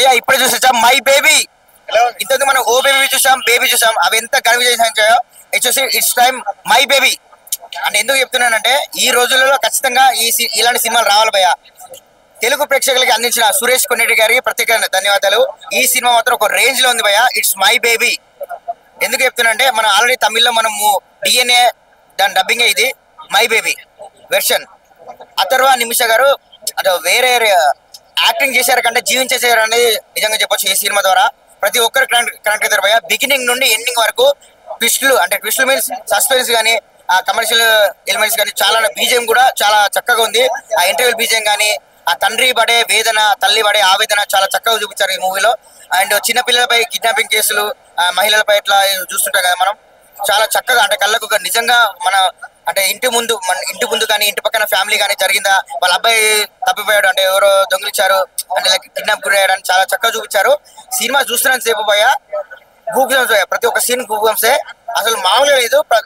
భయ్యా ఇప్పుడే చూసాం మై బేబీ. ఇంతకు మనం ఓ బేబీ చూసాం, బేబీ చూసాం, అవి ఎంత కన్విజేషన్ వచ్చేసి ఇట్స్ టైమ్ మై బేబీ. అంటే ఎందుకు చెప్తున్నానంటే ఈ రోజులలో ఖచ్చితంగా ఇలాంటి సినిమాలు రావాలి భయ్యా. తెలుగు ప్రేక్షకులకి అందించిన సురేష్ కొన్నిటి గారికి ప్రత్యేక ధన్యవాదాలు. ఈ సినిమా మాత్రం ఒక రేంజ్ లో ఉంది భయ్యా. It's my baby. ఎందుకు చెప్తున్నా మనం ఆల్రెడీ తమిళ్లో మనము డిఎన్ఏ దాని డబ్బింగ్ ఇది మై బేబీ వెర్షన్. అథర్వ నిమిష గారు అంటే వేరే యాక్టింగ్ చేశారు కంటే జీవించేసారు అనేది నిజంగా చెప్పొచ్చు. ఈ సినిమా ద్వారా ప్రతి ఒక్కరు కనెక్ట్ అవుతారు భయ్యా. బిగినింగ్ నుండి ఎండింగ్ వరకు ట్విస్టులు, అంటే ట్విస్టులు మీన్స్ సస్పెన్స్ కానీ ఆ కమర్షియల్ ఎలిమెంట్స్ కానీ చాలా బీజిఎం కూడా చాలా చక్కగా ఉంది. ఆ ఇంటర్వ్యూ బీజిఎం కానీ ఆ తండ్రి పడే వేదన, తల్లి పడే ఆవేదన చాలా చక్కగా చూపించారు ఈ మూవీలో. అండ్ చిన్నపిల్లలపై కిడ్నాపింగ్ కేసులు, మహిళలపై ఇట్లా చూస్తుంటాం కదా మనం, చాలా చక్కగా అంటే కళ్ళకు నిజంగా మన అంటే ఇంటి ముందు కానీ ఇంటి పక్కన ఫ్యామిలీ కానీ జరిగిందా, వాళ్ళ అబ్బాయి తప్పిపోయాడు అంటే ఎవరో దొంగిలించారు అంటే లైక్ కిడ్నాప్ గురయ్యాడు అని చాలా చక్కగా చూపించారు. సినిమా చూస్తున్నంత సేపు భయ్యా గూగుల్స్, ప్రతి ఒక్క సీన్ గూగుల్సే, అసలు మామూలుగా లేదు.